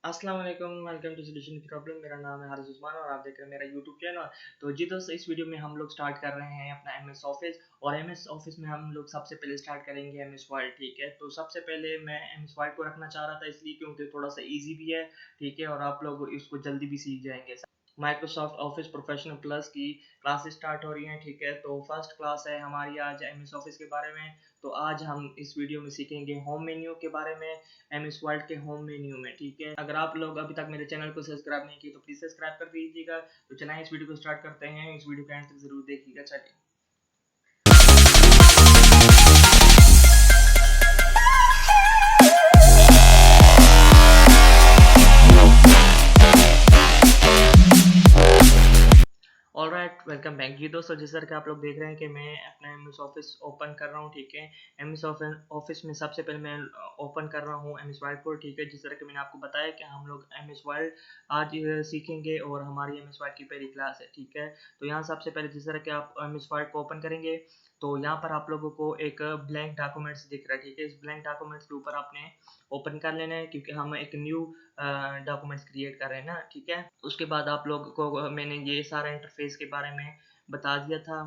अस्सलाम वालेकुम, welcome to solution problem. मेरा नाम है हारिस उस्मान और आप देख रहे हैं मेरा यूट्यूब चैनल। तो जी दोस्तों, इस वीडियो में हम लोग स्टार्ट कर रहे हैं अपना एमएस ऑफिस। और एमएस ऑफिस में हम लोग सबसे पहले स्टार्ट करेंगे एमएस वर्ड। ठीक है, तो सबसे पहले मैं एमएस वर्ड को रखना चाह रहा था इसलिए क्योंकि थोड़ा सा इजी भी है। ठीक है, और आप लोग इसको जल्दी भी सीख जाएंगे। माइक्रोसॉफ्ट ऑफिस प्रोफेशनल प्लस की क्लासेस स्टार्ट हो रही हैं। ठीक है, तो फर्स्ट क्लास है हमारी आज एमएस ऑफिस के बारे में। तो आज हम इस वीडियो में सीखेंगे होम मेन्यू के बारे में, एमएस वर्ड के होम मेन्यू में। ठीक है, अगर आप लोग अभी तक मेरे चैनल को सब्सक्राइब नहीं किए तो प्लीज सब्सक्राइब कर दीजिएगा। तो चलिए इस वीडियो को स्टार्ट करते हैं। इस वीडियो के एंड तक जरूर देखिएगा। चलिए, ऑलराइट, वेलकम बैक। जी दोस्तों, जिस तरह के आप लोग देख रहे हैं कि मैं अपना एमएस ऑफिस ओपन कर रहा हूँ। ठीक है, एमएस ऑफिस में सबसे पहले मैं ओपन कर रहा हूँ एमएस वर्ड को। ठीक है, जिस तरह के मैंने आपको बताया कि हम लोग एमएस वर्ड आज सीखेंगे और हमारी एमएस वर्ड की पहली क्लास है। ठीक है, तो यहाँ सबसे पहले जिस तरह के आप एमएस वर्ड को ओपन करेंगे तो यहाँ पर आप लोगों को एक ब्लैंक डॉक्यूमेंट्स दिख रहा है। ठीक है, इस ब्लैंक डॉक्यूमेंट्स के ऊपर आपने ओपन कर लेना है क्योंकि हम एक न्यू डॉक्यूमेंट्स क्रिएट कर रहे हैं ना। ठीक है, उसके बाद आप लोग को मैंने ये सारा इंटरफेस के बारे में बता दिया था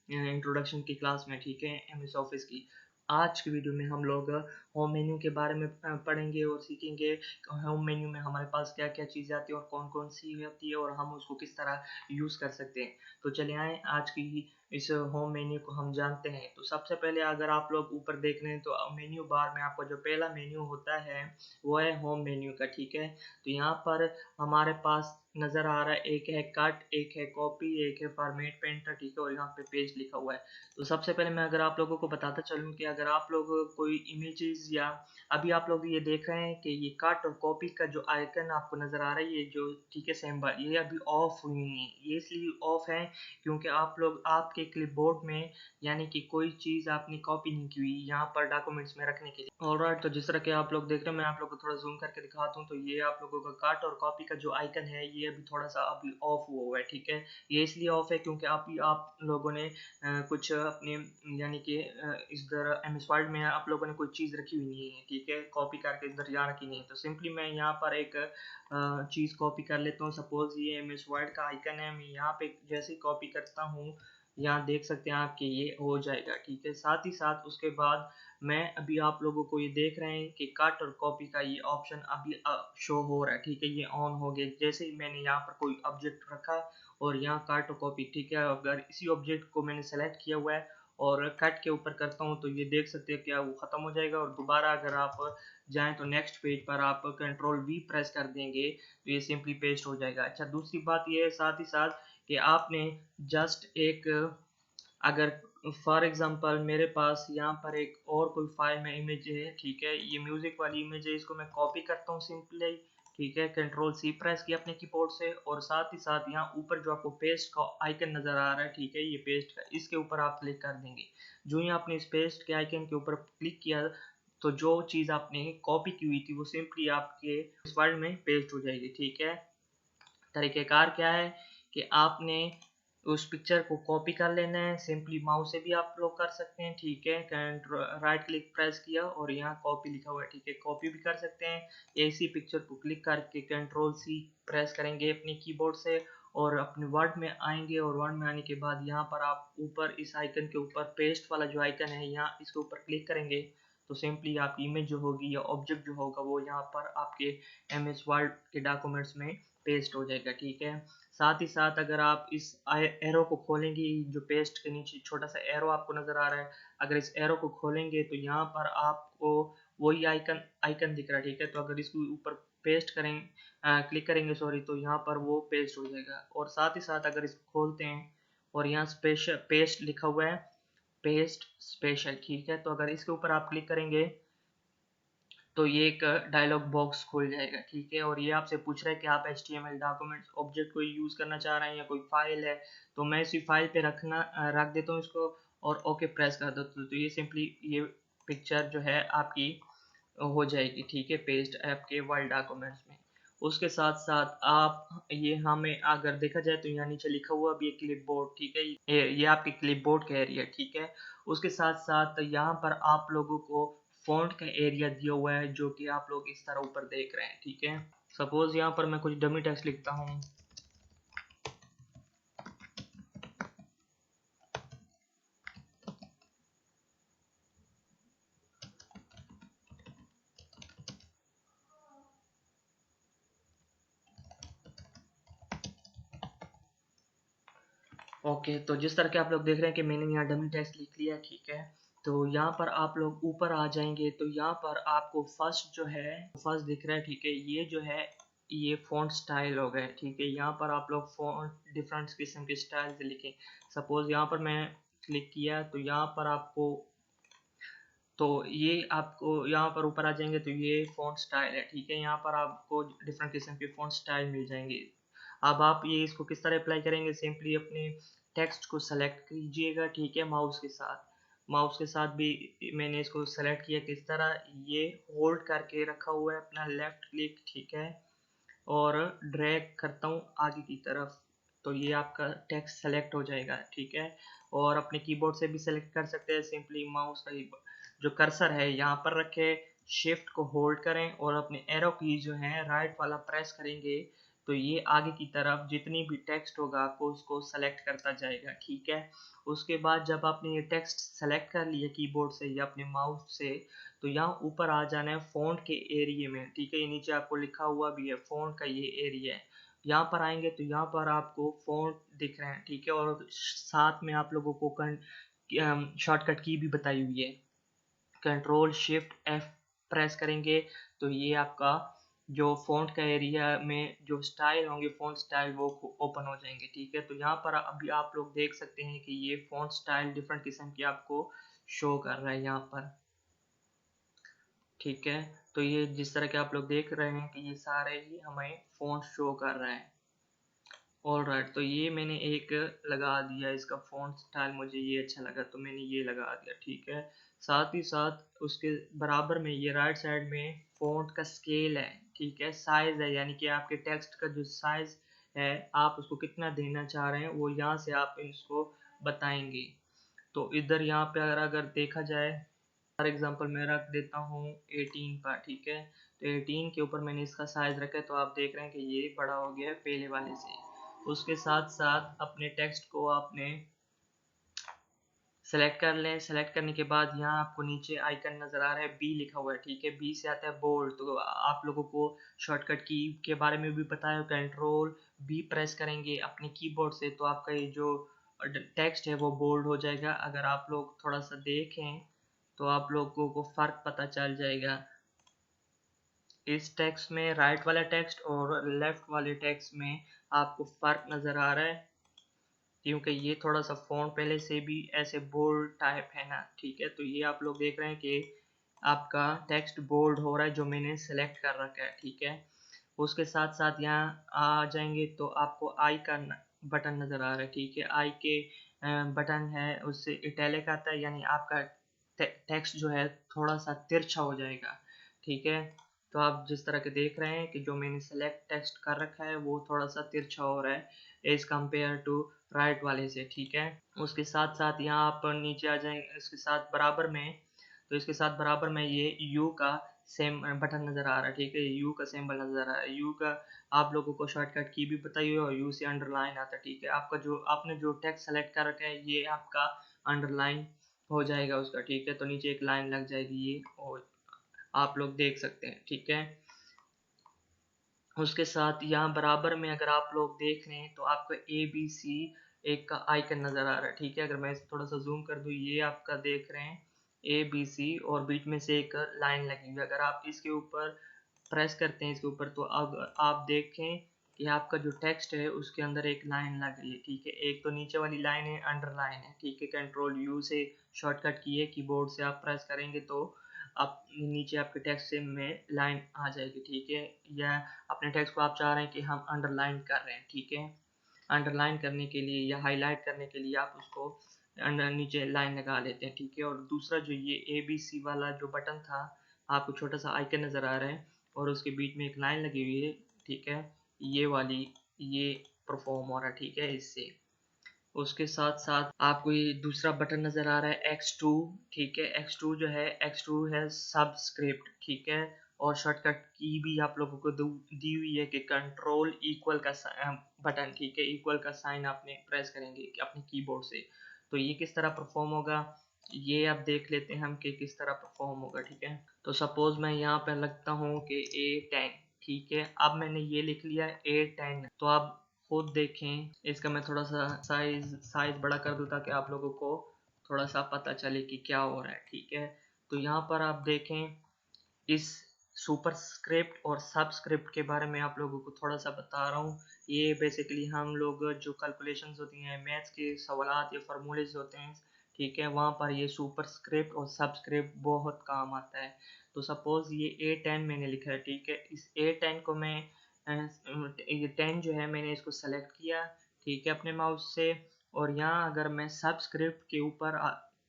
इंट्रोडक्शन की क्लास में। ठीक है, एमएस ऑफिस की आज की वीडियो में हम लोग होम मेन्यू के बारे में पढ़ेंगे और सीखेंगे। होम मेन्यू में हमारे पास क्या क्या चीज़ें आती है और कौन कौन सी होती है और हम उसको किस तरह यूज़ कर सकते हैं। तो चलिए आए आज की इस होम मेन्यू को हम जानते हैं। तो सबसे पहले अगर आप लोग ऊपर देख रहे हैं तो मेन्यू बार में आपका जो पहला मेन्यू होता है वो है होम मेन्यू का। ठीक है, तो यहाँ पर हमारे पास नज़र आ रहा है एक है कट, एक है कॉपी, एक है फॉर्मेट पेंटर। ठीक है, और यहाँ पे पेज लिखा हुआ है। तो सबसे पहले मैं अगर आप लोगों को बताता चलूँ कि अगर आप लोग कोई इमेजेस या अभी आप लोग ये देख रहे हैं कि ये कट और कॉपी का जो आइकन आपको नज़र आ रहा है, ये जो ठीक है सिंबल, ये अभी ऑफ हुई है। ये इसलिए ऑफ है क्योंकि आप लोग आपके क्लिपबोर्ड में यानी कि कोई चीज़ आपने कॉपी नहीं की हुई यहाँ पर डॉक्यूमेंट्स में रखने के लिए। ऑलराइट, तो जिस तरह के आप लोग देख रहे हैं मैं आप लोगों को थोड़ा जूम करके दिखाता हूँ। तो ये आप लोगों का कट और कॉपी का जो आइकन है ये अभी थोड़ा सा अभी ऑफ हुआ है। ठीक है, ये इसलिए ऑफ है क्योंकि अभी आप लोगों ने कुछ अपने यानी कि इधर एमएस वर्ड में आप लोगों ने कोई चीज़ रखी हुई नहीं है। ठीक है, कॉपी करके इधर यहाँ रखी नहीं है। तो सिंपली मैं यहाँ पर एक चीज़ कॉपी कर लेता हूँ। सपोज ये एमएस वर्ड का आइकन है, मैं यहाँ पे जैसे ही कॉपी करता हूँ यहाँ देख सकते हैं आप कि ये हो जाएगा। ठीक है, साथ ही साथ उसके बाद मैं अभी आप लोगों को ये देख रहे हैं कि कट और कॉपी का ये ऑप्शन अभी शो हो रहा है। ठीक है, ये ऑन हो गया जैसे ही मैंने यहाँ पर कोई ऑब्जेक्ट रखा और यहाँ कट और कॉपी। ठीक है, अगर इसी ऑब्जेक्ट को मैंने सेलेक्ट किया हुआ है और कट के ऊपर करता हूँ तो ये देख सकते हैं क्या वो ख़त्म हो जाएगा। और दोबारा अगर आप जाएं तो नेक्स्ट पेज पर आप कंट्रोल वी प्रेस कर देंगे तो ये सिंपली पेस्ट हो जाएगा। अच्छा, दूसरी बात ये है साथ ही साथ कि आपने जस्ट एक अगर फॉर एग्जांपल मेरे पास यहाँ पर एक और कोई फाइल में इमेज है। ठीक है, ये म्यूजिक वाली इमेज है, इसको मैं कॉपी करता हूँ सिंपली। ठीक है, कंट्रोल सी प्रेस किया अपने कीबोर्ड से और साथ ही साथ यहाँ ऊपर जो आपको पेस्ट का आइकन नजर आ रहा है, ठीक है, ये पेस्ट का, इसके ऊपर आप क्लिक कर देंगे। जो ही आपने इस पेस्ट के आइकन के ऊपर क्लिक किया तो जो चीज़ आपने कॉपी की हुई थी वो सिंपली आपके इस फाइल में पेस्ट हो जाएगी। ठीक है, तरीक़ेकार क्या है कि आपने उस पिक्चर को कॉपी कर लेना है। सिंपली माउस से भी आप लोग कर सकते हैं। ठीक है, राइट क्लिक प्रेस किया और यहाँ कॉपी लिखा हुआ है। ठीक है, कॉपी भी कर सकते हैं। इसी पिक्चर को क्लिक करके कंट्रोल सी प्रेस करेंगे अपने कीबोर्ड से और अपने वर्ड में आएंगे और वर्ड में आने के बाद यहाँ पर आप ऊपर इस आइकन के ऊपर पेस्ट वाला जो आइकन है यहाँ इसके ऊपर क्लिक करेंगे तो सिंपली आपकी इमेज जो होगी या ऑब्जेक्ट जो होगा वो यहाँ पर आपके एमएस वर्ड के डॉक्यूमेंट्स में पेस्ट हो जाएगा। ठीक है, साथ ही साथ अगर आप इस एरो को खोलेंगे, जो पेस्ट के नीचे छोटा सा एरो आपको नज़र आ रहा है, अगर इस एरो को खोलेंगे तो यहाँ पर आपको वही आइकन आइकन दिख रहा है। ठीक है, तो अगर इसके ऊपर पेस्ट करें क्लिक करेंगे सॉरी तो यहाँ पर वो पेस्ट हो जाएगा। और साथ ही साथ अगर इसको खोलते हैं और यहाँ स्पेशल पेस्ट लिखा हुआ है, पेस्ट स्पेशल। ठीक है, तो अगर इसके ऊपर आप क्लिक करेंगे तो ये एक डायलॉग बॉक्स खुल जाएगा। ठीक है, और ये आपसे पूछ रहा है कि आप HTML डॉक्यूमेंट्स ऑब्जेक्ट को यूज़ करना चाह रहे हैं या कोई फाइल है। तो मैं इसी फाइल पे रख देता हूँ इसको और ओके प्रेस कर देता हूँ तो ये सिंपली ये पिक्चर जो है आपकी हो जाएगी। ठीक है, पेस्ट आपके वर्ड डॉक्यूमेंट्स में। उसके साथ साथ आप ये हमें अगर देखा जाए तो यहाँ नीचे लिखा हुआ भी है क्लिपबोर्ड। ठीक है, ये आपकी क्लिपबोर्ड का एरिया। ठीक है, उसके साथ साथ यहाँ पर आप लोगों को फ़ॉन्ट का एरिया दिया हुआ है जो कि आप लोग इस तरह ऊपर देख रहे हैं। ठीक है, सपोज यहाँ पर मैं कुछ डमी टेक्स्ट लिखता हूँ। ओके, तो जिस तरह के आप लोग देख रहे हैं कि मैंने यहाँ डमी टेक्स्ट लिख लिया, ठीक है। तो यहाँ पर आप लोग ऊपर आ जाएंगे तो यहाँ पर आपको फर्स्ट जो है फर्स्ट दिख रहा है, ठीक है। ये जो है ये फ़ॉन्ट स्टाइल हो गए, ठीक है। यहाँ पर आप लोग फ़ॉन्ट डिफरेंट किस्म के स्टाइल से लिखें। सपोज यहाँ पर मैं क्लिक किया तो यहाँ पर आपको तो ये आपको यहाँ पर ऊपर आ जाएंगे तो ये फ़ॉन्ट स्टाइल है, ठीक है। यहाँ पर आपको डिफरेंट किस्म के फ़ॉन्ट स्टाइल मिल जाएंगे। अब आप ये इसको किस तरह अप्लाई करेंगे, सिंपली अपने टेक्स्ट को सेलेक्ट कीजिएगा, ठीक है। माउस के साथ भी मैंने इसको सेलेक्ट किया, किस तरह, ये होल्ड करके रखा हुआ है अपना लेफ्ट क्लिक, ठीक है, और ड्रैग करता हूँ आगे की तरफ, तो ये आपका टेक्स्ट सेलेक्ट हो जाएगा, ठीक है। और अपने कीबोर्ड से भी सेलेक्ट कर सकते हैं, सिंपली माउस का जो कर्सर है यहाँ पर रखे, शिफ्ट को होल्ड करें और अपने एरो की जो है राइट वाला प्रेस करेंगे तो ये आगे की तरफ जितनी भी टेक्स्ट होगा आपको उसको सेलेक्ट करता जाएगा, ठीक है। उसके बाद जब आपने ये टेक्स्ट सेलेक्ट कर लिया कीबोर्ड से या अपने माउस से, तो यहाँ ऊपर आ जाना है फ़ॉन्ट के एरिया में, ठीक है। ये नीचे आपको लिखा हुआ भी है फ़ॉन्ट का ये एरिया है। यहाँ पर आएंगे तो यहाँ पर आपको फ़ॉन्ट दिख रहे हैं, ठीक है। और साथ में आप लोगों को शॉर्टकट की भी बताई हुई है। कंट्रोल शिफ्ट एफ प्रेस करेंगे तो ये आपका जो फ़ॉन्ट का एरिया में जो स्टाइल होंगे फ़ॉन्ट स्टाइल वो ओपन हो जाएंगे, ठीक है। तो यहाँ पर अभी आप लोग देख सकते हैं कि ये फ़ॉन्ट स्टाइल डिफरेंट किस्म की आपको शो कर रहा है यहाँ पर, ठीक है। तो ये जिस तरह के आप लोग देख रहे हैं कि ये सारे ही हमें फ़ॉन्ट शो कर रहे हैं। ऑलराइट, तो ये मैंने एक लगा दिया, इसका फ़ॉन्ट स्टाइल मुझे ये अच्छा लगा तो मैंने ये लगा दिया, ठीक है। साथ ही साथ उसके बराबर में ये राइट साइड में फ़ॉन्ट का स्केल है, ठीक है, साइज़ है, यानी कि आपके टेक्स्ट का जो साइज़ है आप उसको कितना देना चाह रहे हैं वो यहाँ से आप इसको बताएंगे। तो इधर यहाँ पे अगर देखा जाए, फॉर एग्जांपल मैं रख देता हूँ 18 पर, ठीक है। तो 18 के ऊपर मैंने इसका साइज़ रखा है तो आप देख रहे हैं कि ये बड़ा हो गया है पहले वाले से। उसके साथ साथ अपने टेक्स्ट को आपने सेलेक्ट कर लें। सेलेक्ट करने के बाद यहाँ आपको नीचे आइकन नज़र आ रहा है, बी लिखा हुआ है, ठीक है। बी से आता है बोल्ड। तो आप लोगों को शॉर्टकट की के बारे में भी पता है, कंट्रोल बी प्रेस करेंगे अपने कीबोर्ड से तो आपका ये जो टेक्स्ट है वो बोल्ड हो जाएगा। अगर आप लोग थोड़ा सा देखें तो आप लोगों को फ़र्क पता चल जाएगा। इस टेक्स्ट में राइट वाला टेक्स्ट और लेफ़्ट वाले टेक्स्ट में आपको फ़र्क नज़र आ रहा है, क्योंकि ये थोड़ा सा फ़ॉन्ट पहले से भी ऐसे बोल्ड टाइप है ना, ठीक है। तो ये आप लोग देख रहे हैं कि आपका टेक्स्ट बोल्ड हो रहा है जो मैंने सेलेक्ट कर रखा है, ठीक है। उसके साथ साथ यहाँ आ जाएंगे तो आपको आई का बटन नज़र आ रहा है, ठीक है। आई के बटन है उससे इटैलिक आता है, यानी आपका टेक्स्ट जो है थोड़ा सा तिरछा हो जाएगा, ठीक है। तो आप जिस तरह के देख रहे हैं कि जो मैंने सेलेक्ट टेक्स्ट कर रखा है वो थोड़ा सा तिरछा हो रहा है एज़ कम्पेयर टू राइट वाले से, ठीक है। उसके साथ साथ यहाँ आप नीचे आ जाएंगे, इसके साथ बराबर में, तो इसके साथ बराबर में ये यू का सेम बटन नज़र आ रहा है, ठीक है। यू का सिंबल नज़र आ रहा है, यू का आप लोगों को शॉर्टकट की भी बताई हुई है और यू से अंडरलाइन आता है, ठीक है। आपका जो आपने जो टेक्स्ट सेलेक्ट कर रखा है ये आपका अंडरलाइन हो जाएगा उसका, ठीक है। तो नीचे एक लाइन लग जाएगी ये और आप लोग देख सकते हैं, ठीक है। उसके साथ यहाँ बराबर में अगर आप लोग देख रहे हैं तो आपको ए बी सी एक का आइकन नज़र आ रहा है, ठीक है। अगर मैं इसे थोड़ा सा जूम कर दूँ, ये आपका देख रहे हैं ए बी सी और बीच में से एक लाइन लगी हुई है। अगर आप इसके ऊपर प्रेस करते हैं इसके ऊपर तो अब आप देखें कि आपका जो टेक्स्ट है उसके अंदर एक लाइन लग रही है, ठीक है। एक तो नीचे वाली लाइन है अंडरलाइन है, ठीक है। कंट्रोल यू से शॉर्टकट की है, कीबोर्ड से आप प्रेस करेंगे तो आप नीचे आपके टेक्स्ट से में लाइन आ जाएगी, ठीक है। या अपने टेक्स्ट को आप चाह रहे हैं कि हम अंडरलाइन कर रहे हैं, ठीक है। अंडरलाइन करने के लिए या हाईलाइट करने के लिए आप उसको अंडर नीचे लाइन लगा लेते हैं, ठीक है। और दूसरा जो ये ए बी सी वाला जो बटन था आपको छोटा सा आइकन नज़र आ रहा है और उसके बीच में एक लाइन लगी हुई है, ठीक है। ये वाली ये परफॉर्म हो रहा है, ठीक है, इससे। उसके साथ साथ आपको ये दूसरा बटन नज़र आ रहा है X2, ठीक है। X2 जो है X2 है सबस्क्रिप्ट, ठीक है। और शॉर्टकट की भी आप लोगों को दी हुई है कि कंट्रोल इक्वल का बटन, ठीक है, इक्वल का साइन आपने प्रेस करेंगे अपने कीबोर्ड से। तो ये किस तरह परफॉर्म होगा ये आप देख लेते हैं हम कि किस तरह परफॉर्म होगा, ठीक है। तो सपोज मैं यहाँ पर लगता हूँ कि A10, ठीक है। अब मैंने ये लिख लिया A10, तो आप खुद देखें, इसका मैं थोड़ा सा साइज बड़ा कर दूँ ताकि आप लोगों को थोड़ा सा पता चले कि क्या हो रहा है, ठीक है। तो यहाँ पर आप देखें, इस सुपरस्क्रिप्ट और सबस्क्रिप्ट के बारे में आप लोगों को थोड़ा सा बता रहा हूँ। ये बेसिकली हम लोग जो कैलकुलेशंस होती हैं, मैथ्स के सवालात या फार्मूलेज होते हैं, ठीक है, वहाँ पर ये सुपरस्क्रिप्ट और सबस्क्रिप्ट बहुत काम आता है। तो सपोज ये A10 मैंने लिखा है, ठीक है। इस A10 को मैं ये 10 जो है मैंने इसको सेलेक्ट किया, ठीक है, अपने माउस से। और यहाँ अगर मैं सबस्क्रिप्ट के ऊपर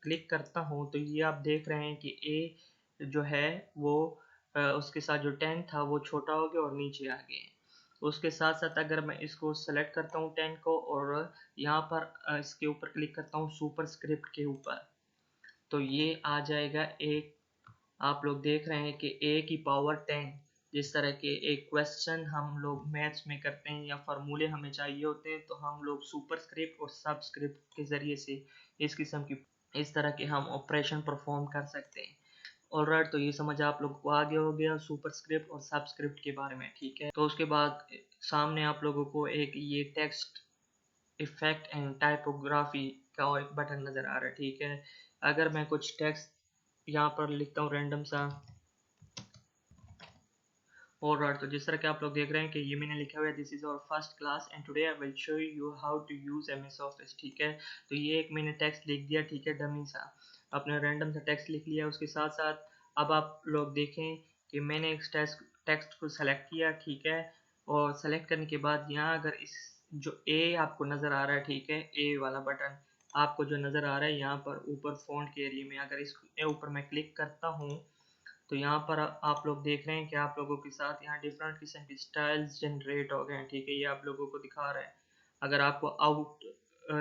क्लिक करता हूँ तो ये आप देख रहे हैं कि A जो है वो उसके साथ जो 10 था वो छोटा हो गया और नीचे आ गया। उसके साथ साथ अगर मैं इसको सेलेक्ट करता हूँ 10 को और यहाँ पर इसके ऊपर क्लिक करता हूँ सुपरस्क्रिप्ट के ऊपर, तो ये आ जाएगा एक, आप लोग देख रहे हैं कि A की पावर 10। जिस तरह के एक क्वेश्चन हम लोग मैथ्स में करते हैं या फार्मूले हमें चाहिए होते हैं, तो हम लोग सुपरस्क्रिप्ट और सबस्क्रिप्ट के ज़रिए से इस किस्म की इस तरह के हम ऑपरेशन परफॉर्म कर सकते हैं। ऑलराइट, तो ये समझ आप लोगों को आगे हो गया सुपरस्क्रिप्ट और सबस्क्रिप्ट के बारे में, ठीक है। तो उसके बाद सामने आप लोगों को एक ये टेक्स्ट इफेक्ट एंड टाइपोग्राफी का एक बटन नज़र आ रहा है, ठीक है। अगर मैं कुछ टेक्स्ट यहाँ पर लिखता हूँ रैंडम सा, ऑलराइट, तो जिस तरह के आप लोग देख रहे हैं कि ये मैंने लिखा हुआ है, this is our first class and today I will show you how to use MS Office, ठीक है। तो ये एक मैंने टेक्स्ट लिख दिया, ठीक है, डमी सा, अपने रैंडम सा टेक्स्ट लिख लिया। उसके साथ साथ अब आप लोग देखें कि मैंने एक टेक्स्ट को सेलेक्ट किया, ठीक है। और सेलेक्ट करने के बाद यहाँ अगर इस जो ए आपको नज़र आ रहा है, ठीक है, ए वाला बटन आपको जो नज़र आ रहा है यहाँ पर ऊपर फ़ॉन्ट के एरिया में, अगर इस ऊपर मैं क्लिक करता हूँ तो यहाँ पर आप लोग देख रहे हैं कि आप लोगों के साथ यहाँ डिफरेंट किस्म की स्टाइल्स जनरेट हो गए हैं, ठीक है। ये आप लोगों को दिखा रहा है। अगर आपको आउट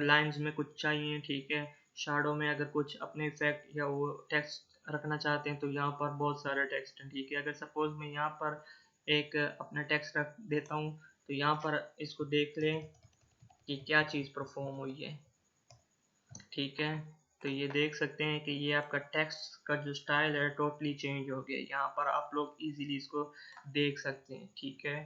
लाइंस में कुछ चाहिए, ठीक है, शैडो में अगर कुछ अपने इफेक्ट या वो टेक्स्ट रखना चाहते हैं तो यहाँ पर बहुत सारे टेक्स्ट हैं, ठीक है। अगर सपोज मैं यहाँ पर एक अपना टेक्स्ट रख देता हूँ तो यहाँ पर इसको देख लें कि क्या चीज़ परफॉर्म हुई है, ठीक है। तो ये देख सकते हैं कि ये आपका टेक्स्ट का जो स्टाइल है टोटली चेंज हो गया। यहाँ पर आप लोग इजीली इसको देख सकते हैं, ठीक है।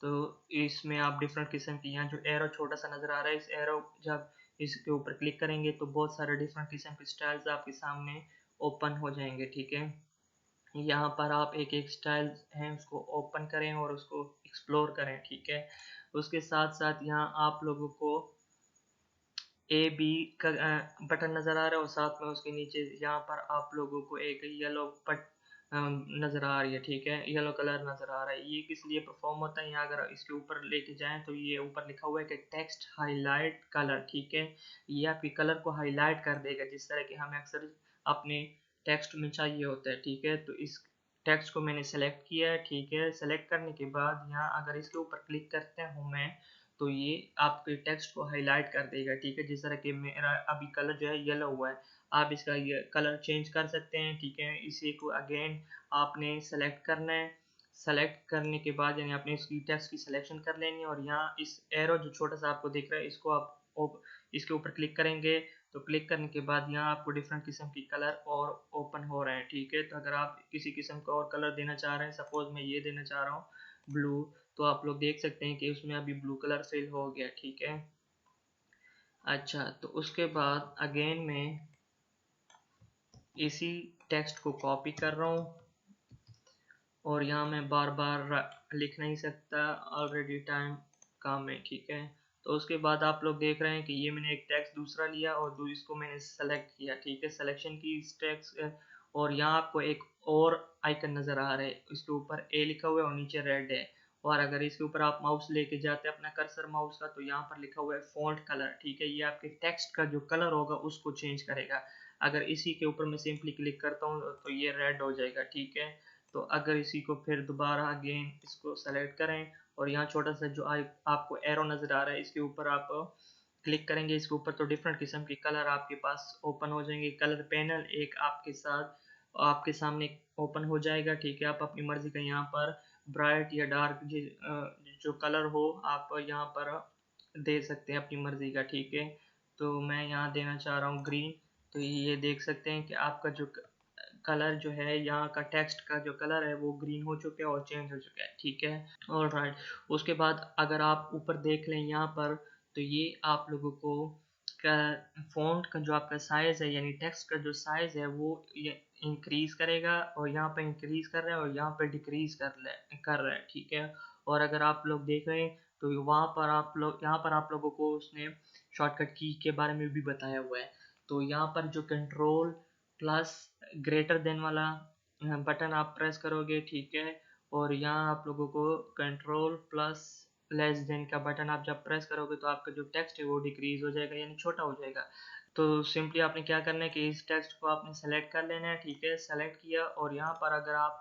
तो इसमें आप डिफरेंट किस्म की, यहाँ जो एरो छोटा सा नज़र आ रहा है, इस एरो जब इसके ऊपर क्लिक करेंगे तो बहुत सारे डिफरेंट किस्म के स्टाइल्स आपके सामने ओपन हो जाएंगे, ठीक है। यहाँ पर आप एक एक स्टाइल है उसको ओपन करें और उसको एक्सप्लोर करें, ठीक है। उसके साथ साथ यहाँ आप लोगों को ए बी का बटन नज़र आ रहा है और साथ में उसके नीचे यहाँ पर आप लोगों को एक येलो नज़र आ रही है, ठीक है, येलो कलर नज़र आ रहा है। ये किस लिए परफॉर्म होता है, यहाँ अगर इसके ऊपर लेके जाएं तो ये ऊपर लिखा हुआ है कि टेक्स्ट हाईलाइट कलर, ठीक है। ये आपके कलर को हाईलाइट कर देगा जिस तरह के हमें अक्सर अपने टेक्स्ट में चाहिए होता है, ठीक है। तो इस टेक्स्ट को मैंने सेलेक्ट किया है, ठीक है। सेलेक्ट करने के बाद यहाँ अगर इसके ऊपर क्लिक करते हूँ मैं तो ये आपके टेक्स्ट को हाईलाइट कर देगा, ठीक है। जिस तरह कि मेरा अभी कलर जो है येलो हुआ है, आप इसका ये कलर चेंज कर सकते हैं, ठीक है। इसी को अगेन आपने सेलेक्ट करना है। सेलेक्ट करने के बाद यानी आपने इसकी टेक्स्ट की सिलेक्शन कर लेनी है और यहाँ इस एरो जो छोटा सा आपको दिख रहा है इसको आप इसके ऊपर क्लिक करेंगे तो क्लिक करने के बाद यहाँ आपको डिफरेंट किस्म की कलर और ओपन हो रहे हैं, ठीक है। तो अगर आप किसी किस्म का और कलर देना चाह रहे हैं, सपोज मैं ये देना चाह रहा हूँ ब्लू, तो आप लोग देख सकते हैं कि उसमें अभी ब्लू कलर फिल हो गया, ठीक है। अच्छा, तो उसके बाद अगेन मैं इसी टेक्स्ट को कॉपी कर रहा हूँ और यहाँ मैं बार बार लिख नहीं सकता, ऑलरेडी टाइम कम है, ठीक है। तो उसके बाद आप लोग देख रहे हैं कि ये मैंने एक टेक्स्ट दूसरा लिया और इसको मैंने सेलेक्ट किया, ठीक है, सिलेक्शन की इस टेक्स्ट। और यहाँ आपको एक और आइकन नज़र आ रहा है, इसके ऊपर ए लिखा हुआ है और नीचे रेड है। और अगर इसके ऊपर आप माउस लेके जाते हैं अपना कर्सर माउस का तो यहाँ पर लिखा हुआ है फॉन्ट कलर, ठीक है। ये आपके टेक्स्ट का जो कलर होगा उसको चेंज करेगा। अगर इसी के ऊपर मैं सिंपली क्लिक करता हूँ तो ये रेड हो जाएगा, ठीक है। तो अगर इसी को फिर दोबारा अगेन इसको सेलेक्ट करें और यहाँ छोटा सा जो आपको एरो नज़र आ रहा है इसके ऊपर आप क्लिक करेंगे इसके ऊपर तो डिफरेंट किस्म के कलर आपके पास ओपन हो जाएंगे। कलर पैनल एक आपके साथ आपके सामने ओपन हो जाएगा, ठीक है। आप अपनी मर्ज़ी का यहाँ पर ब्राइट या डार्क जो कलर हो आप यहाँ पर दे सकते हैं अपनी मर्ज़ी का, ठीक है। तो मैं यहाँ देना चाह रहा हूँ ग्रीन। तो ये देख सकते हैं कि आपका जो कलर जो है, यहाँ का टेक्स्ट का जो कलर है वो ग्रीन हो चुका है और चेंज हो चुका है, ठीक है। ऑलराइट, उसके बाद अगर आप ऊपर देख लें यहाँ पर, तो ये आप लोगों को का फ़ॉन्ट का जो आपका साइज़ है, यानी टेक्स्ट का जो साइज़ है वो ये इंक्रीज़ करेगा, और यहाँ पे इंक्रीज़ कर रहा है और यहाँ पे डिक्रीज़ कर रहा है, ठीक है। और अगर आप लोग देख रहे हैं तो वहाँ पर आप लोग, यहाँ पर आप लोगों को उसने शॉर्टकट की के बारे में भी बताया हुआ है। तो यहाँ पर जो कंट्रोल प्लस ग्रेटर देन वाला बटन आप प्रेस करोगे, ठीक है। और यहाँ आप लोगों को कंट्रोल प्लस लेस देन का बटन आप जब प्रेस करोगे तो आपका जो टेक्स्ट है वो डिक्रीज हो जाएगा, यानी छोटा हो जाएगा। तो सिंपली आपने क्या करना है कि इस टेक्स्ट को आपने सेलेक्ट कर लेना है, ठीक है। सेलेक्ट किया और यहाँ पर अगर आप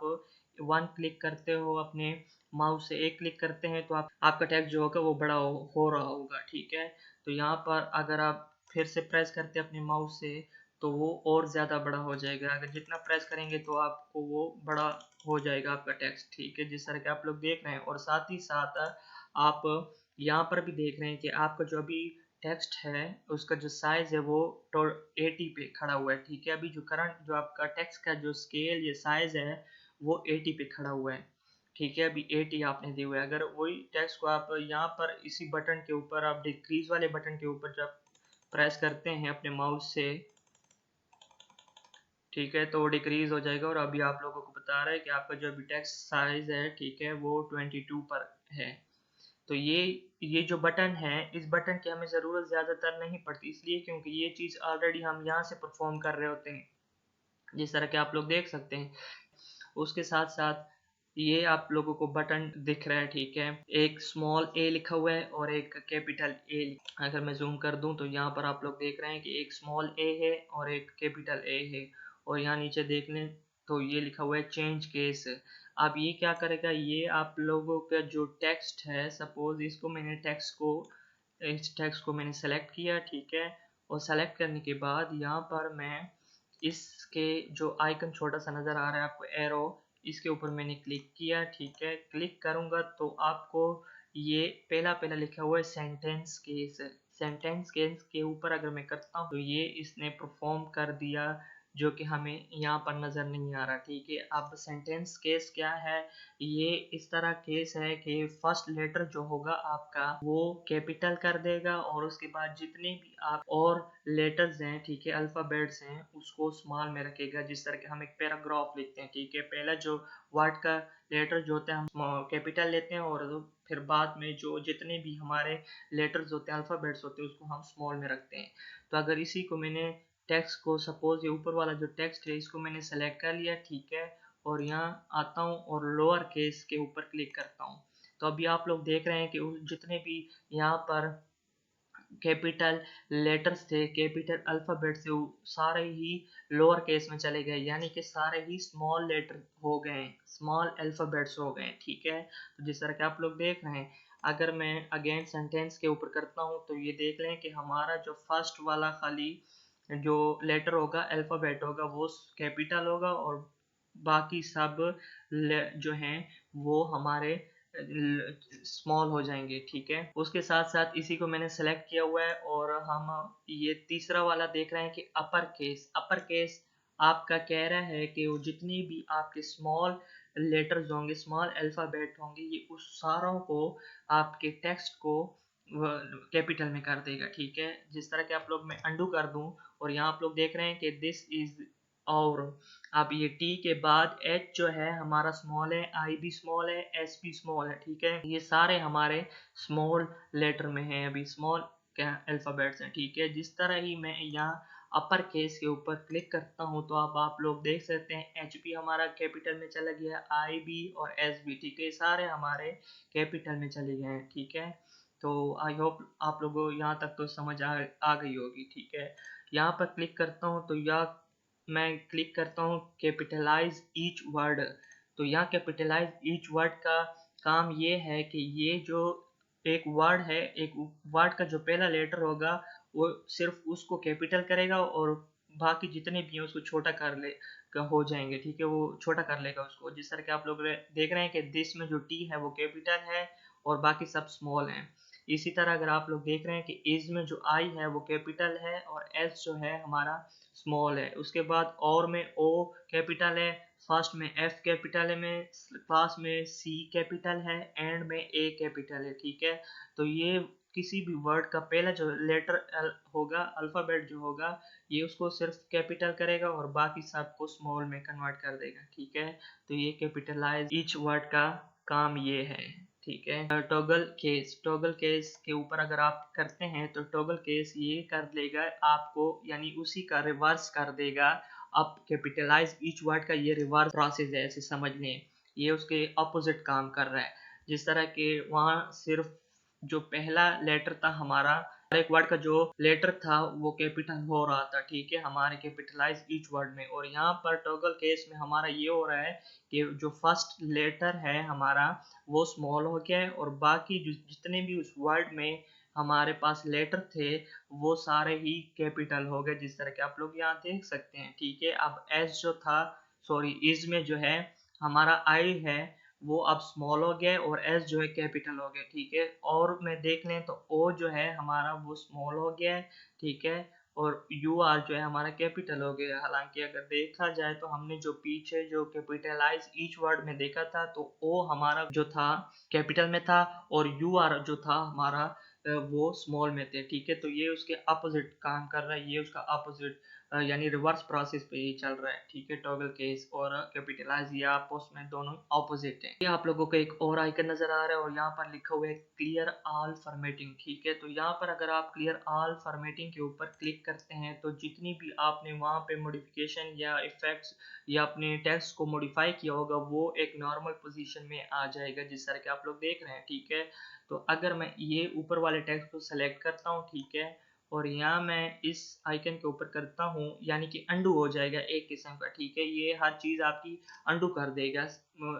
वन क्लिक करते हो, अपने माउस से एक क्लिक करते हैं, तो आपका टेक्स्ट जो होगा वो बड़ा हो रहा होगा, ठीक है। तो यहाँ पर अगर आप फिर से प्रेस करते हैं अपने माउस से, तो वो और ज़्यादा बड़ा हो जाएगा। अगर जितना प्रेस करेंगे तो आपको वो बड़ा हो जाएगा आपका टेक्स्ट, ठीक है, जिस तरह के आप लोग देख रहे हैं। और साथ ही साथ आप यहाँ पर भी देख रहे हैं कि आपका जो अभी टेक्स्ट है उसका जो साइज़ है वो 80 पे खड़ा हुआ है, ठीक है। अभी जो करंट जो आपका टेक्स्ट का जो स्केल या साइज़ है वो 80 पे खड़ा हुआ है, ठीक है। अभी 80 आपने दिए हुए है। अगर वही टेक्स्ट को आप यहाँ पर इसी बटन के ऊपर, आप डिक्रीज वाले बटन के ऊपर जब प्रेस करते हैं अपने माउस से, ठीक है, तो वो डिक्रीज हो जाएगा। और अभी आप लोगों को बता रहा है कि आपका जो अभी टेक्स्ट साइज है, ठीक है, वो 22 पर है। तो ये जो बटन है, इस बटन की हमें ज़रूरत ज़्यादातर नहीं पड़ती, इसलिए क्योंकि ये चीज़ ऑलरेडी हम यहाँ से परफॉर्म कर रहे होते हैं, जिस तरह के आप लोग देख सकते हैं। उसके साथ साथ ये आप लोगों को बटन दिख रहा है, ठीक है। एक स्मॉल ए लिखा हुआ है और एक कैपिटल ए। अगर मैं जूम कर दूं तो यहाँ पर आप लोग देख रहे हैं कि एक स्मॉल ए है और एक कैपिटल ए है। और यहाँ नीचे देख लें तो ये लिखा हुआ है चेंज केस। अब ये क्या करेगा, ये आप लोगों का जो टेक्स्ट है, सपोज इसको मैंने इस टेक्स्ट को मैंने सेलेक्ट किया, ठीक है। और सेलेक्ट करने के बाद यहाँ पर मैं इसके जो आइकन छोटा सा नज़र आ रहा है आपको, एरो, इसके ऊपर मैंने क्लिक किया, ठीक है। क्लिक करूँगा तो आपको ये पहला पहला लिखा हुआ है सेंटेंस केस। सेंटेंस केस के ऊपर अगर मैं करता हूँ तो ये इसने परफॉर्म कर दिया, जो कि हमें यहाँ पर नज़र नहीं आ रहा, ठीक है। अब सेंटेंस केस क्या है, ये इस तरह केस है कि फर्स्ट लेटर जो होगा आपका वो कैपिटल कर देगा, और उसके बाद जितने भी आप और लेटर्स हैं, ठीक है, अल्फ़ाबेट्स हैं, उसको स्मॉल में रखेगा। जिस तरह के हम एक पैराग्राफ लिखते हैं, ठीक है, पहला जो वर्ड का लेटर जो होता है हम कैपिटल लेते हैं, और फिर बाद में जो जितने भी हमारे लेटर्स होते हैं, अल्फ़ाबेट्स होते हैं, उसको हम स्मॉल में रखते हैं। तो अगर इसी को मैंने टेक्स्ट को, सपोज ये ऊपर वाला जो टेक्स्ट है इसको मैंने सेलेक्ट कर लिया, ठीक है। और यहाँ आता हूँ और लोअर केस के ऊपर क्लिक करता हूँ, तो अभी आप लोग देख रहे हैं कि जितने भी यहाँ पर कैपिटल लेटर्स थे, कैपिटल अल्फ़ाबेट थे, वो सारे ही लोअर केस में चले गए, यानी कि सारे ही स्मॉल लेटर हो गए, स्मॉल अल्फ़ाबेट्स हो गए, ठीक है। तो जिस तरह के आप लोग देख रहे हैं, अगर मैं अगेन सेंटेंस के ऊपर करता हूँ तो ये देख लें कि हमारा जो फर्स्ट वाला खाली जो लेटर होगा, अल्फ़ाबेट होगा, वो कैपिटल होगा, और बाकी सब जो हैं वो हमारे स्मॉल हो जाएंगे, ठीक है। उसके साथ साथ इसी को मैंने सेलेक्ट किया हुआ है, और हम ये तीसरा वाला देख रहे हैं कि अपर केस आपका कह रहा है कि वो जितनी भी आपके स्मॉल लेटर्स होंगे, स्मॉल अल्फ़ाबेट होंगे, ये उस सारों को आपके टेक्स्ट को कैपिटल में कर देगा, ठीक है। जिस तरह के आप लोग, मैं अंडू कर दूं, और यहाँ आप लोग देख रहे हैं कि दिस इज, और अब ये टी के बाद एच जो है हमारा स्मॉल है, आई भी स्मॉल है, एस भी स्मॉल है, ठीक है। ये सारे हमारे स्मॉल लेटर में हैं, अभी स्मॉल अल्फ़ाबेट्स हैं, ठीक है। जिस तरह ही मैं यहाँ अपर केस के ऊपर क्लिक करता हूँ तो अब आप लोग देख सकते हैं एच भी हमारा कैपिटल में चला गया, आई भी और एस भी, ठीक है, सारे हमारे कैपिटल में चले गए हैं, ठीक है। तो आई होप आप लोगों को यहाँ तक तो समझ आ गई होगी, ठीक है। यहाँ पर क्लिक करता हूँ तो यहाँ मैं क्लिक करता हूँ कैपिटलाइज ईच वर्ड। तो यहाँ कैपिटलाइज ईच वर्ड का काम ये है कि ये जो एक वर्ड है, एक वर्ड का जो पहला लेटर होगा वो सिर्फ उसको कैपिटल करेगा, और बाकी जितने भी हैं उसको छोटा का हो जाएंगे, ठीक है, वो छोटा कर लेगा उसको। जिस तरह के आप लोग देख रहे हैं कि दिस में जो टी है वो कैपिटल है और बाकी सब स्मॉल हैं। इसी तरह अगर आप लोग देख रहे हैं कि इज में जो आई है वो कैपिटल है और एस जो है हमारा स्मॉल है। उसके बाद और में ओ कैपिटल है, फर्स्ट में एफ कैपिटल है, में क्लास में सी कैपिटल है, एंड में ए कैपिटल है, ठीक है। तो ये किसी भी वर्ड का पहला जो लेटर होगा, अल्फ़ाबेट जो होगा, ये उसको सिर्फ कैपिटल करेगा और बाकी सब को स्मॉल में कन्वर्ट कर देगा, ठीक है। तो ये कैपिटलाइज ईच वर्ड का काम ये है, ठीक है। टॉगल केस के ऊपर अगर आप करते हैं तो टॉगल केस ये कर लेगा आपको, यानी उसी का रिवर्स कर देगा। अब कैपिटलाइज ईच वर्ड का ये रिवर्स प्रोसेस है, ऐसे समझ लें, ये उसके अपोजिट काम कर रहा है। जिस तरह के वहाँ सिर्फ जो पहला लेटर था हमारा, एक वर्ड का जो लेटर था वो कैपिटल हो रहा था, ठीक है, हमारे कैपिटलाइज ईच वर्ड में। और यहाँ पर टॉगल केस में हमारा ये हो रहा है कि जो फर्स्ट लेटर है हमारा वो स्मॉल हो गया है और बाकी जितने भी उस वर्ड में हमारे पास लेटर थे वो सारे ही कैपिटल हो गए, जिस तरह के आप लोग यहाँ देख सकते हैं, ठीक है। अब एस जो था, सॉरी, इज में जो है हमारा आई है वो अब स्मॉल हो गया और एस जो है कैपिटल हो गया, ठीक है। और में देख लें तो ओ जो है हमारा वो स्मॉल हो गया है, ठीक है, और यू आर जो है हमारा कैपिटल हो गया। हालांकि अगर देखा जाए तो हमने जो पीछे जो कैपिटलाइज ईच वर्ड में देखा था तो ओ हमारा जो था कैपिटल में था और यू आर जो था हमारा वो स्मॉल में थे, ठीक है। तो ये उसके अपोजिट काम कर रहा है, ये उसका अपोजिट यानी रिवर्स प्रोसेस पे ये चल रहा है, ठीक है। टॉगल केस और कैपिटलाइज या आपस में दोनों ऑपोजिट है। ये आप लोगों को एक और आइकन नजर आ रहा है और यहाँ पर लिखा हुआ है क्लियर ऑल फॉर्मेटिंग, ठीक है। तो यहाँ पर अगर आप क्लियर ऑल फॉर्मेटिंग के ऊपर क्लिक करते हैं तो जितनी भी आपने वहाँ पे मॉडिफिकेशन या इफेक्ट्स या अपने टेक्स्ट को मॉडिफाई किया होगा वो एक नॉर्मल पोजीशन में आ जाएगा, जिस तरह के आप लोग देख रहे हैं, ठीक है। तो अगर मैं ये ऊपर वाले टेक्स्ट को सेलेक्ट करता हूँ, ठीक है, और यहाँ मैं इस आइकन के ऊपर करता हूँ, यानी कि अंडू हो जाएगा एक किस्म का, ठीक है। ये हर चीज़ आपकी अंडू कर देगा,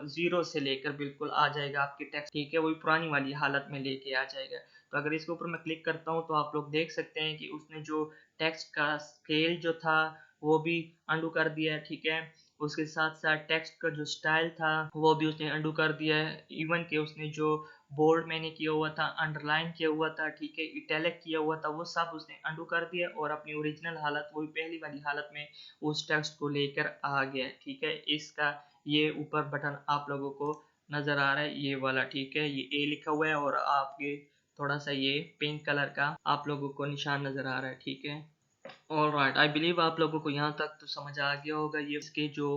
जीरो से लेकर बिल्कुल आ जाएगा आपके टेक्स्ट, ठीक है, वही पुरानी वाली हालत में लेके आ जाएगा। तो अगर इसके ऊपर मैं क्लिक करता हूँ तो आप लोग देख सकते हैं कि उसने जो टेक्स्ट का स्केल जो था वो भी अंडू कर दिया है, ठीक है। उसके साथ साथ टेक्स्ट का जो स्टाइल था वो भी उसने अंडू कर दिया है। इवन कि उसने जो बोल्ड मैंने किया हुआ था, अंडरलाइन किया हुआ था, ठीक है, इटैलिक किया हुआ था, वो सब उसने अंडू कर दिया और अपनी ओरिजिनल हालत, वही पहली वाली हालत में उस टेक्स्ट को लेकर आ गया, ठीक है। इसका ये ऊपर बटन आप लोगों को नजर आ रहा है, ये वाला, ठीक है, ये ए लिखा हुआ है और आपके थोड़ा सा ये पिंक कलर का आप लोगों को निशान नजर आ रहा है, ठीक है। ऑलराइट, आई बिलीव आप लोगों को यहाँ तक तो समझ आ गया होगा। ये इसके जो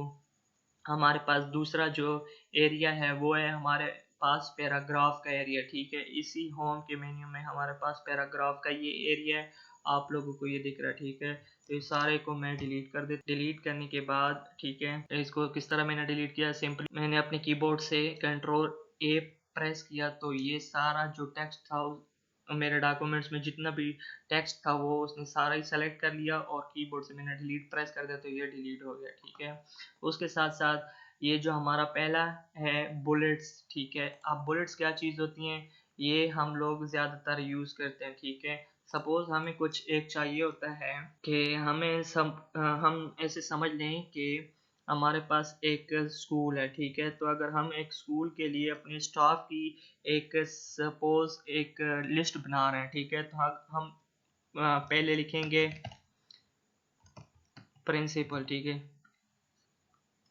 हमारे पास दूसरा जो एरिया है वो है हमारे पास पैराग्राफ का एरिया, ठीक है। इसी होम के मेन्यू में हमारे पास पैराग्राफ का ये एरिया है, आप लोगों को ये दिख रहा है, ठीक है। तो इस सारे को मैं डिलीट कर दे, डिलीट करने के बाद, ठीक है, इसको किस तरह मैंने डिलीट किया, सिंपली मैंने अपने कीबोर्ड से कंट्रोल ए प्रेस किया तो ये सारा जो टेक्स्ट था मेरे डॉक्यूमेंट्स में जितना भी टेक्स्ट था वो उसने सारा ही सेलेक्ट कर लिया और कीबोर्ड से मैंने डिलीट प्रेस कर दिया तो ये डिलीट हो गया, ठीक है। उसके साथ साथ ये जो हमारा पहला है बुलेट्स, ठीक है। अब बुलेट्स क्या चीज़ होती हैं, ये हम लोग ज़्यादातर यूज़ करते हैं, ठीक है। सपोज हमें कुछ एक चाहिए होता है कि हमें हम ऐसे समझ लें कि हमारे पास एक स्कूल है, ठीक है। तो अगर हम एक स्कूल के लिए अपने स्टाफ की एक सपोज एक लिस्ट बना रहे हैं, ठीक है, तो हम पहले लिखेंगे प्रिंसिपल, ठीक है,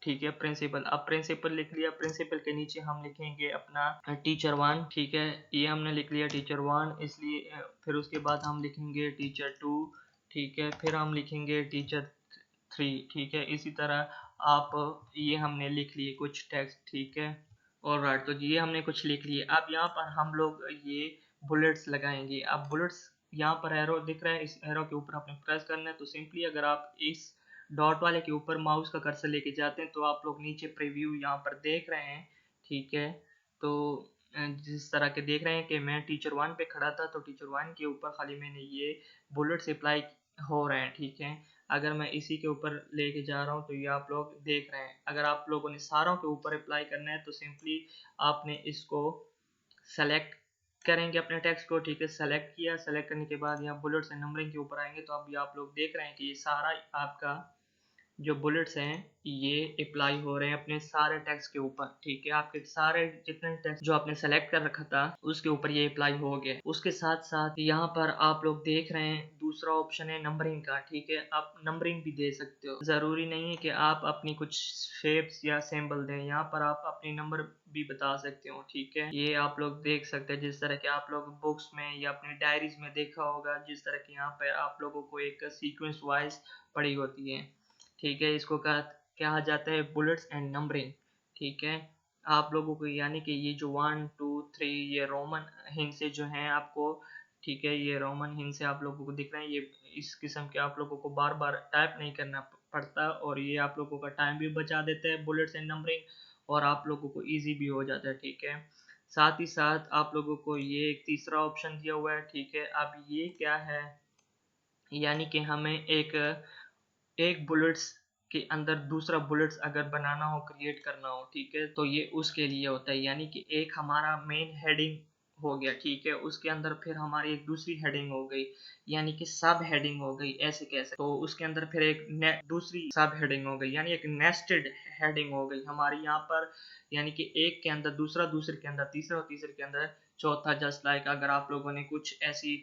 ठीक है, प्रिंसिपल। अब प्रिंसिपल लिख लिया, प्रिंसिपल के नीचे हम लिखेंगे अपना टीचर वन, ठीक है, ये हमने लिख लिया टीचर वन, इसलिए फिर उसके बाद हम लिखेंगे टीचर टू, ठीक है, फिर हम लिखेंगे टीचर थ्री, ठीक है। इसी तरह आप ये हमने लिख लिए कुछ टेक्स्ट, ठीक है। ऑलराइट, तो ये हमने कुछ लिख लिए। अब यहाँ पर हम लोग ये बुलेट्स लगाएंगे। अब बुलेट्स यहाँ पर एरो दिख रहा है, इस एरो के ऊपर आपने प्रेस करना है। तो सिंपली अगर आप इस डॉट वाले के ऊपर माउस का कर्सर लेके जाते हैं तो आप लोग नीचे प्रीव्यू यहाँ पर देख रहे हैं, ठीक है। तो जिस तरह के देख रहे हैं कि मैं टीचर वन पे खड़ा था तो टीचर वन के ऊपर खाली मैंने ये बुलेट्स अप्लाई हो रहे हैं, ठीक है। अगर मैं इसी के ऊपर लेके जा रहा हूँ तो ये आप लोग देख रहे हैं। अगर आप लोगों ने सारों के ऊपर अप्लाई करना है तो सिंपली आपने इसको सेलेक्ट करेंगे अपने टेक्स्ट को, ठीक है। सेलेक्ट किया, सेलेक्ट करने के बाद यहाँ बुलेट्स एंड नंबरिंग के ऊपर आएंगे तो अभी आप लोग देख रहे हैं कि ये सारा आपका जो बुलेट्स हैं ये अप्लाई हो रहे हैं अपने सारे टेक्स्ट के ऊपर, ठीक है। आपके सारे जितने टेक्स्ट जो आपने सेलेक्ट कर रखा था उसके ऊपर ये अप्लाई हो गया। उसके साथ साथ यहाँ पर आप लोग देख रहे हैं दूसरा ऑप्शन है नंबरिंग का, ठीक है। आप नंबरिंग भी दे सकते हो, जरूरी नहीं है कि आप अपनी कुछ शेप्स या सिंबल दें, यहाँ पर आप अपनी नंबर भी बता सकते हो, ठीक है। ये आप लोग देख सकते हैं जिस तरह के आप लोग बुक्स में या अपनी डायरीज में देखा होगा, जिस तरह की यहाँ पे आप लोगों को एक सीक्वेंस वाइज पड़ी होती है, ठीक है। इसको कहा जाता है बुलेट्स एंड नंबरिंग, ठीक है। आप लोगों को यानी कि ये जो 1 2 3 ये रोमन हिंट से जो है आपको, ठीक है, ये रोमन हिंट से आप लोगों को दिख रहे हैं, ये इस किस्म के आप लोगों को बार बार टाइप नहीं करना पड़ता, और ये आप लोगों का टाइम भी बचा देता है बुलेट्स एंड नंबरिंग, और आप लोगों को ईजी भी हो जाता है, ठीक है। साथ ही साथ आप लोगों को ये एक तीसरा ऑप्शन दिया हुआ है, ठीक है। अब ये क्या है, यानी कि हमें एक बुलेट्स के अंदर दूसरा बुलेट्स अगर बनाना हो, क्रिएट करना हो, ठीक है, तो ये उसके लिए होता है। यानी कि एक हमारा मेन हेडिंग हो गया, ठीक है, उसके अंदर फिर हमारी एक दूसरी हेडिंग हो गई, यानी कि सब हेडिंग हो गई, ऐसे कैसे, तो उसके अंदर फिर एक दूसरी सब हेडिंग हो गई, यानी एक नेस्टेड हेडिंग हो गई हमारी यहाँ पर। यानी कि एक के अंदर दूसरा, दूसरे के अंदर तीसरा और तीसरे के अंदर चौथा। जस्ट लाइक अगर आप लोगों ने कुछ ऐसी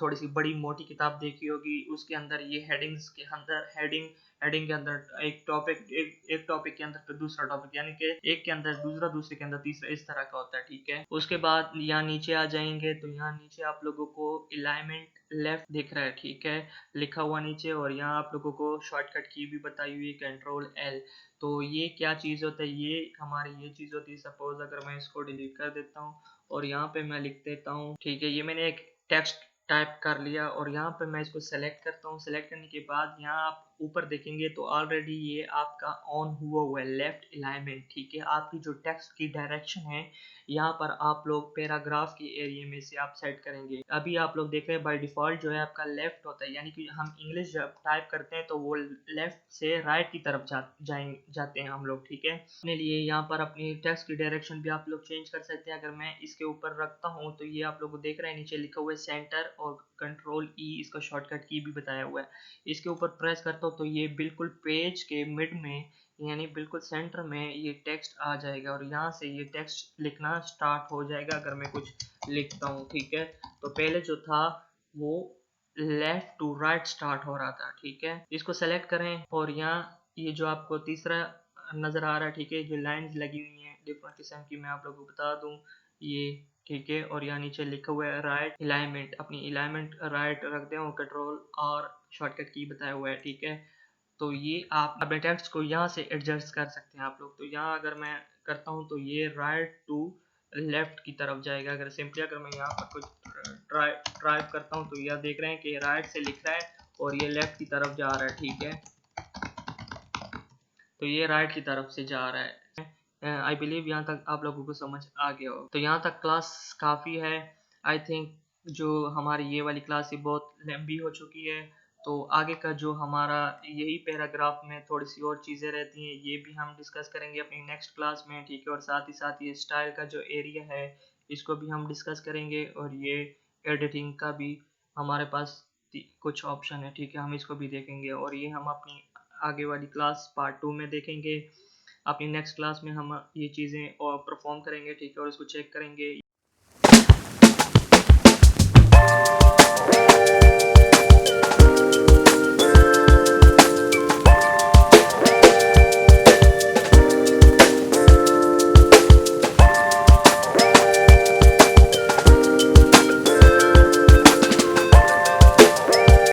थोड़ी सी बड़ी मोटी किताब देखी होगी, उसके अंदर ये हेडिंग्स के अंदर हेडिंग हेडिंग के अंदर एक टॉपिक के अंदर फिर दूसरा टॉपिक, यानी कि एक के अंदर दूसरा, दूसरे के अंदर तीसरा, इस तरह का होता है, ठीक है। उसके बाद यहाँ नीचे आ जाएंगे तो यहाँ नीचे आप लोगों को अलाइनमेंट लेफ्ट दिख रहा है, ठीक है, लिखा हुआ नीचे, और यहाँ आप लोगों को शॉर्टकट की भी बताई हुई है, कंट्रोल एल। तो ये क्या चीज़ होता है, ये हमारी ये चीज़ होती है। सपोज अगर मैं इसको डिलीट कर देता हूँ और यहाँ पे मैं लिख देता हूँ, ठीक है, ये मैंने एक टेक्स्ट टाइप कर लिया, और यहाँ पे मैं इसको सेलेक्ट करता हूँ। सेलेक्ट करने के बाद यहाँ आप ऊपर देखेंगे तो ऑलरेडी ये आपका ऑन हुआ है लेफ्ट अलाइनमेंट, ठीक है। आपकी जो टेक्स्ट की डायरेक्शन है यहाँ पर आप लोग पैराग्राफ के एरिया में से आप सेट करेंगे। अभी आप लोग देख रहे हैं बाय डिफॉल्ट जो है आपका लेफ्ट होता है, यानी कि हम इंग्लिश जब टाइप करते हैं तो वो लेफ्ट से राइट की तरफ जाते हैं हम लोग, ठीक है। अपने लिए यहाँ पर अपनी टेक्स्ट की डायरेक्शन भी आप लोग चेंज कर सकते हैं। अगर मैं इसके ऊपर रखता हूँ तो ये आप लोग को देख रहे हैं नीचे लिखा हुआ है सेंटर, और कंट्रोल ई इसका शॉर्टकट की भी बताया हुआ है। इसके ऊपर प्रेस करता हूँ तो ये बिल्कुल पेज के मिड में, यानी बिल्कुल सेंटर में ये टेक्स्ट आ जाएगा, और यहाँ से ये टेक्स्ट लिखना स्टार्ट हो जाएगा। अगर मैं कुछ लिखता हूँ, ठीक है, तो पहले जो था वो लेफ्ट टू राइट स्टार्ट हो रहा था, ठीक है। इसको सेलेक्ट करें, और यहाँ ये जो आपको तीसरा नजर आ रहा है, ठीक है, जो लाइंस लगी हुई हैं डिफरेंट किस्म की, मैं आप लोगों को बता दूं ये, ठीक है। और यहाँ नीचे लिखा हुआ है राइट अलाइनमेंट, अपनी अलाइनमेंट राइट रख दें, और कंट्रोल और शॉर्टकट की बताया हुआ है, ठीक है। तो ये आप अपने टेक्स्ट को यहाँ से एडजस्ट कर सकते हैं आप लोग। तो यहाँ अगर मैं करता हूँ तो ये राइट टू लेफ्ट की तरफ जाएगा। अगर सिंपली अगर मैं यहाँ पर कुछ टाइप करता हूँ तो यह देख रहे हैं कि राइट से लिख रहा है और ये लेफ्ट की तरफ जा रहा है, ठीक है। तो ये राइट की तरफ से जा रहा है। आई बिलीव यहाँ तक आप लोगों को समझ आ गया हो। तो यहाँ तक क्लास काफ़ी है। आई थिंक जो हमारी ये वाली क्लास है बहुत लंबी हो चुकी है, तो आगे का जो हमारा यही पैराग्राफ में थोड़ी सी और चीज़ें रहती हैं, ये भी हम डिस्कस करेंगे अपनी नेक्स्ट क्लास में, ठीक है। और साथ ही साथ ये स्टाइल का जो एरिया है इसको भी हम डिस्कस करेंगे, और ये एडिटिंग का भी हमारे पास कुछ ऑप्शन है, ठीक है, हम इसको भी देखेंगे, और ये हम अपनी आगे वाली क्लास पार्ट 2 में देखेंगे। अपनी नेक्स्ट क्लास में हम ये चीज़ें और परफॉर्म करेंगे, ठीक है, और इसको चेक करेंगे।